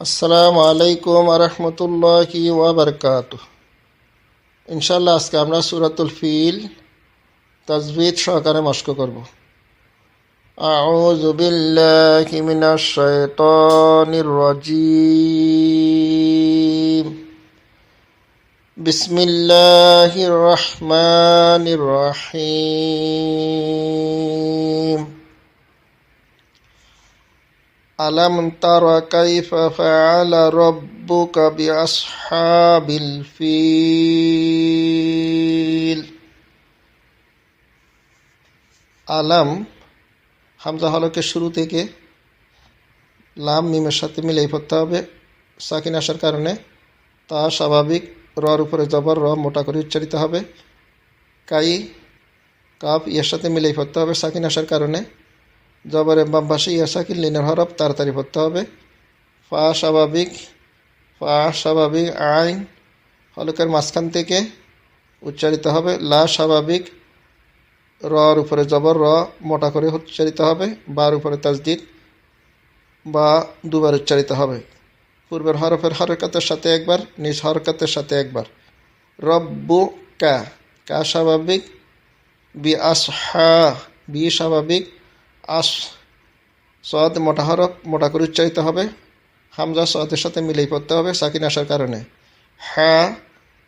আসসালামু আলাইকুম আরহামতুল্লাহি ওয়াবারকাতুহ। ইনশাআল্লাহ আজকে আমরা সূরাতুল ফিল তাজবিদ সহকারে মশক করব। আউযু বিল্লাহি মিনাশ শাইতানির রাজীম। বিসমিল্লাহির রহমানির রহিম। আলাম তারা কাইফা ফাআলা রাব্বুকা বিআসহাবিল ফিল। আলাম হামজা হলকের শুরু থেকে লাম মিমের সাথে মিলাই পড়তে হবে। সাকিন আসার কারণে তা স্বাভাবিক, রর উপরে জবর, র মোটা করে উচ্চারিত হবে। কাই কাফ ইয়ের সাথে মিলাই পড়তে হবে। সাকিন আসার কারণে জবরের বাম পাশে ইয়া সাকিন লিনের হরফ তাড়াতাড়ি পড়তে হবে। ফা স্বাভাবিক আইন হলকের মাঝখান থেকে উচ্চারিত হবে। লা স্বাভাবিক, রর উপরে জবর, র মোটা করে উচ্চারিত হবে। বার উপরে তাজদিদ, বা দুবার উচ্চারিত হবে। পূর্বের হরফের হরকতের সাথে একবার, নিজ হরকতের সাথে একবার। রব্বু কা, কা স্বাভাবিক, বি স্বাভাবিক, আস সদ মোটা হরফ মোটা করে উচ্চারিত হবে। হামজা সদের সাথে মিলেই পড়তে হবে সাকিন আসার কারণে। হ্যাঁ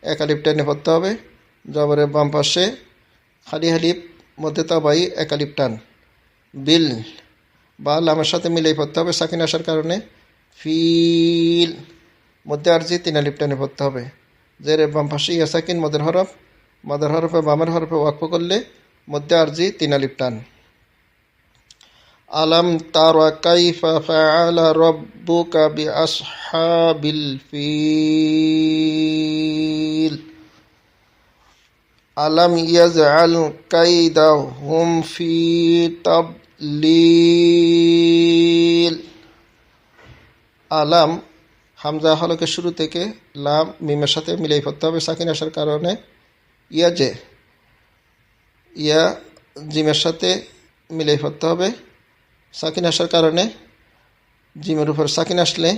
এক আলিফ টেনে পড়তে হবে। জবরের বাম পাশে খালি হালিফ মধ্যে তাবাই এক আলিফ টান। বিল বা লামের সাথে মিলেই পড়তে হবে সাকিন আসার কারণে। ফিল মধ্যে আরজি তিন আলিফ টেনে পড়তে হবে। জের বাম পাশে ইয়া সাকিন মদের হরফে বামের হরফে ওয়াকফ করলে মধ্যে আরজি তিন আলিফ টান। আলাম তারা কাইফা ফাআলা রাব্বুকা বিআসহাবিল ফিল। আলাম ইয়াজআল কাইদাহুম ফি তাদলিল। আলাম হামজা হলকের শুরু থেকে লাম মিমের সাথে মিলাই পড়তে হবে সাকিন আসার কারণে। ইয়া জিমের সাথে মিলাই পড়তে হবে সাকিন আসার কারণে। জিমের উপর সাকিন আসলে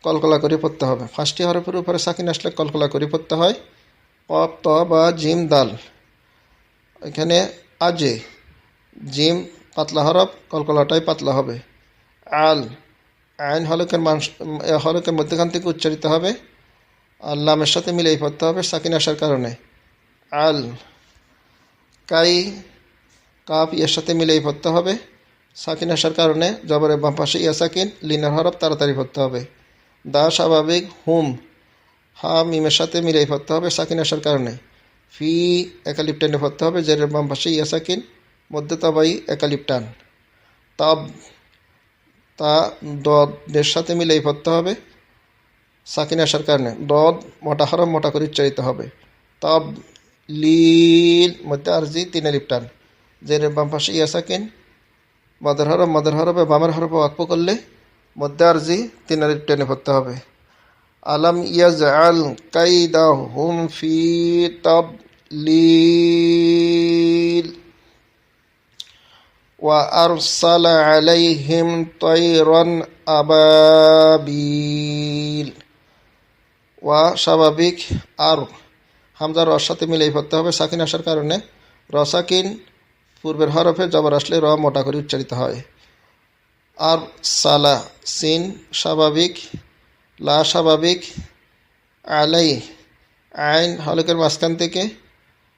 কলকলা করে পড়তে হবে। ফার্স্টটি হরফের উপরে সাকিন আসলে কলকলা করে পড়তে হয়। কফ ত বা জিম দাল, এখানে আজে জিম পাতলা হরফ, কলকলাটাই পাতলা হবে। আল আইন হলকের মধ্যখান থেকে উচ্চারিত হবে। আর লামের সাথে মিলেই পড়তে হবে সাকিন আসার কারণে। আল কাই কাপ এর সাথে মিলেই পড়তে হবে সাকিন আসার কারণে। জবরের বাম পাশে ইয়া সাকিন লিনের হরফ তাড়াতাড়ি পড়তে হবে। দা স্বাভাবিক হুম, হা মিমের সাথে মিলাই পড়তে হবে সাকিন আসার কারণে। ফি একালিপ টেনে পড়তে হবে। জেরের বাম পাশে ইয়া সাকিন মধ্যে তাবাই একালিপ টান। তাব তা দদের সাথে মিলাই পড়তে হবে সাকিন আসার কারণে। দদ মোটা হরফ মোটা করে উচ্চারিত হবে। তাব লিল মধ্যে আরজি তিন আলিফ টান। জেরের বাম পাশে ইয়া সাকিন মদের হরফে বামের হরফে ওয়াকফ করলে মধ্যে আরজি তিন আলিফ টেনে পড়তে হবে। আলাম ইয়াজআল কাইদাহুম ফি তাদলিল ওয়া আরসালা আলাইহিম তায়রান আবাবিল। ওয়া স্বাভাবিক আর হামজা রর সাথে মিলাই পড়তে হবে সাকিন আসার কারণে। র সাকিন পূর্বের হরফে জবর আসলে র মোটা করে উচ্চারিত হয়। আর সালা সিন স্বাভাবিক, লা স্বাভাবিক, আলাই আইন হলকের মাঝখান থেকে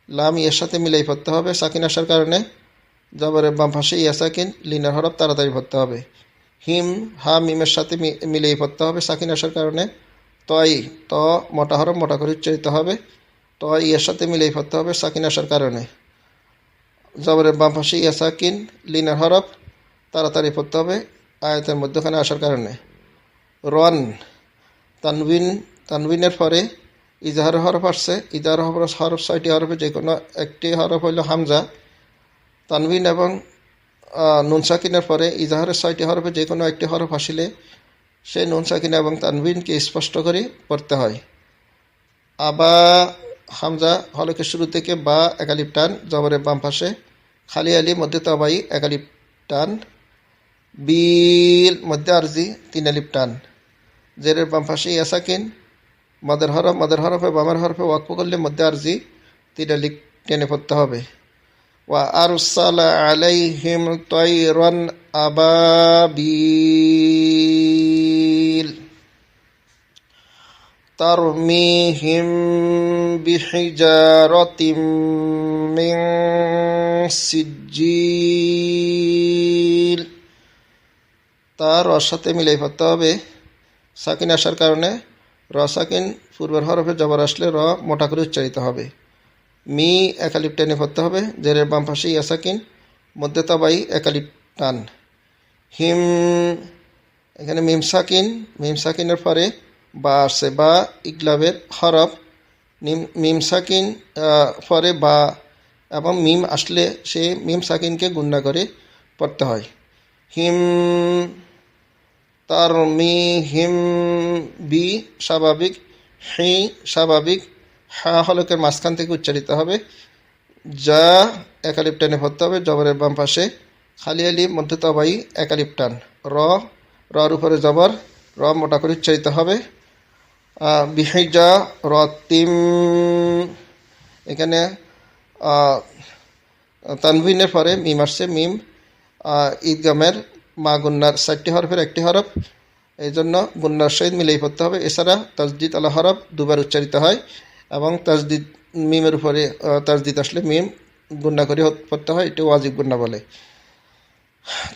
লাম ইয়ের সাথে মিলাই পড়তে হবে সাকিন আসার কারণে। জবরের বাম পাশে ইয়া সাকিন লিনের হরফ তাড়াতাড়ি পড়তে হবে। হিম হা মিমের সাথে মিলাই পড়তে হবে সাকিন আসার কারণে। তয় ত মোটা হরফ মোটা করে উচ্চারিত হবে। তয় ইয়ের সাথে মিলাই পড়তে হবে সাকিন আসার কারণে। জবরের বাম পাশে ইয়া সাকিন লিনের হরফ তাড়াতাড়ি পড়তে হবে আয়াতের মধ্যখানে আসার কারণে। রন তানবিনের পরে ইজাহার হরফ আসছে। ইজাহার হরফ ছয়টি হরফে যে কোনো একটি হরফ হইল হামজা। তানবিন এবং নুন সাকিনের পরে ইজাহারের ছয়টি হরফে যে কোনো একটি হরফ আসিলে সেই নুন সাকিন এবং তানবিনকে স্পষ্ট করে পড়তে হয়। আবা হামজা হলকের শুরু থেকে বা একালিপ টান। জবরের বাম পাশে খালি আলি মধ্যে তাবাই একালিপ টান। বিল মধ্যে আরজি তিন আলিফ টান। জেরের বাম পাশে ইয়া সাকিন, মদের হরফে বামের হরফে ওয়াকফ করলে মধ্যে আরজি 3 আলিফ টেনে পড়তে হবে। ওয়া আরসালা আলাইহিম তায়রান আবাবিল তারমিহিম বিহিজারাতিম মিন সিজ্জিল। তার রর সাথে মিলাই পড়তে হবে। সাকিন আসার কারণে র সাকিন পূর্বের হরফে জবর আসলে র মোটা করে উচ্চারিত হবে। মি একালিপ টেনে পড়তে হবে। জেরের বাম পাশে ইয়া সাকিন, মধ্যে তাবাই একালিপ টান। হিম, এখানে মিম সাকিনের পরে বা আসছে, বা ইকলাবের হরফ। মিম সাকিন পরে বা এবং মিম আসলে সে মিম সাকিনকে গুণনা করে পড়তে হয়। হিম তারমিহিম বি স্বাভাবিক, হি স্বাভাবিক, হা হলকের মাঝখান থেকে উচ্চারিত হবে। যা একালিপ টানে পড়তে হবে। জবরের বাম পাশে খালি আলিফ মধ্যে তবাই একালিপ টান। রর উপরে জবর, র মোটা করে উচ্চারিত হবে। বিহিজা রতিম, এখানে তানভিনের পরে মিম আসছে। মিম ঈদগামের মা গুন্নার 4টি হরফের একটি হরফ, এই জন্য গুন্নার সহিত মিলেই পড়তে হবে। এছাড়া তাজদিদ আলা হরফ দুবার উচ্চারিত হয় এবং তাজদিদ মিমের উপরে তাজদিদ আসলে মিম গুন্না করে পড়তে হয়, এটা ওয়াজিব গুন্না বলে।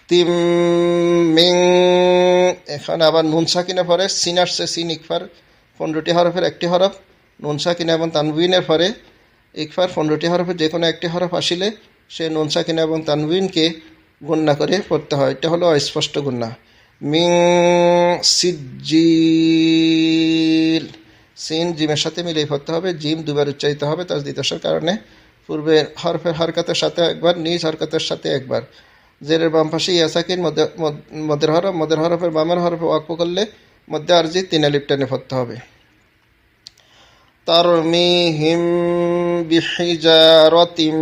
তিম মিং, এখানে আবার নুন সাকিনের পরে সিন আসছে। সিন ইকফার 15টি হরফের একটি হরফ। নুন সাকিনা এবং তানবিনের পরে ইকফার 15টি হরফের যে কোনো একটি হরফ আসিলে সে নুন সাকিনা এবং তানবিনকে গুন্না করে পড়তে হয়, এটা হলো অস্পষ্ট গুন্না। মিং সিজ্জিল, সিন জিমের সাথে মিলিয়ে পড়তে হবে। জিম দুবার উচ্চারিত হবে তাজদিদ আসার কারণে। পূর্বের হরফের হরকতের সাথে একবার, নিজ হরকতের সাথে একবার। জেরের বাম পাশে ইয়া সাকিন, মদের হরফের বামের হরফে ওয়াকফ করলে মধ্যে আরজি 3 আলিফ টেনে পড়তে হবে। তারমিহিম বিহিজারাতিম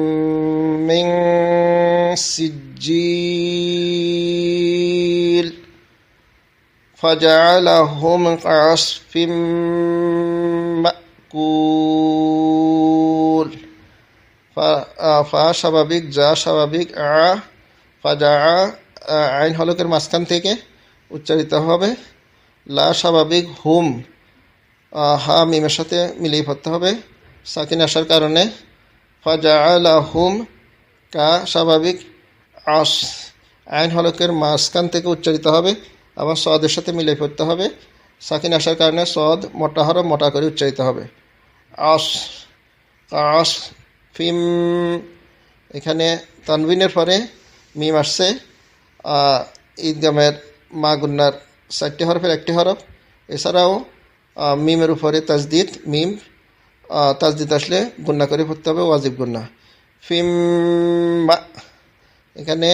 মিন সিজ্জিল ফাজআলাহুম কাআসফিম মাকুল। ফা স্বাভাবিক, যা স্বাভাবিক, ফাজা আইন হলকের মাঝখান থেকে উচ্চারিত হবে। লা স্বাভাবিক, হুম হা মিমের সাথে মিলিয়ে পড়তে হবে সাকিন আসার কারণে। ফাজআলাহুম, কা স্বাভাবিক, আস আইন হলকের মাঝখান থেকে উচ্চারিত হবে। আবার সদের সাথে মিলিয়ে পড়তে হবে সাকিন আসার কারণে। সদ মোটা হরফ মোটা করে উচ্চারিত হবে। আস ফিম, এখানে তানবিনের পরে মিম আসছে। ঈদগামের মা গুন্নার 4টি হরফের একটি হরফ। এছাড়াও মিমের উপরে তাজদিদ, মিম তাজদিদ আসলে গুন্না করে পড়তে হবে, ওয়াজিব গুন্না। ফিম মা, এখানে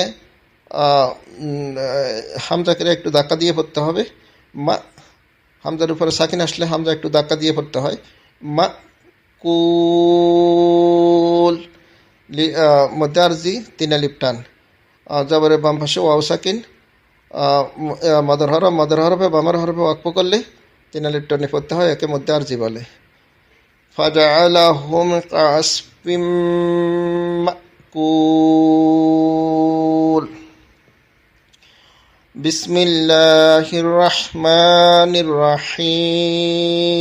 হামজাকে একটু ধাক্কা দিয়ে পড়তে হবে। মা, হামজার উপরে সাকিন আসলে হামজা একটু ধাক্কা দিয়ে পড়তে হয়। মা কুল, মধ্যে আরজি 3 আলিফ টান। জবরের বাম পাশে ওয়াও সাকিন, মদের হরফে বামের হরফে ওয়াকফ করলে 3 আলিফ টানে পড়তে হয়, একে মধ্যে আরজি বলে। ফাজআলাহুম কাআসফিম মাকুল। বিসমিল্লাহির রহমানির রহিম।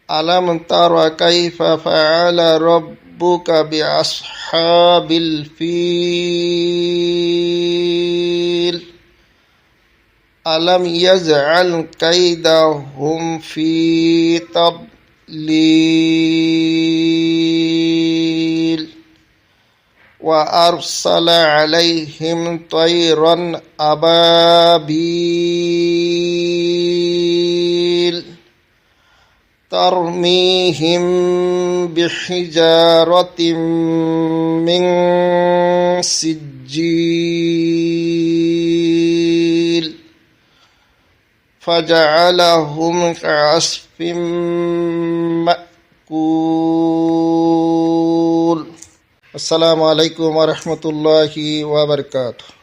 আলাম তারা কাইফা ফাআলা রাব্বুকা বিআসহাবিল ফিল। আলাম ইয়াজআল কাইদাহুম ফি তাদলিল ওয়া আরসালা আলাইহিম তায়রান আবাবিল তারমিহিম বিহিজারাতিম মিন সিজ্জিল ফাজআলাহুম কাআসফিম মাকুল। আসসালামু আলাইকুম ওয়া রাহমাতুল্লাহি ওয়া বারাকাতুহু।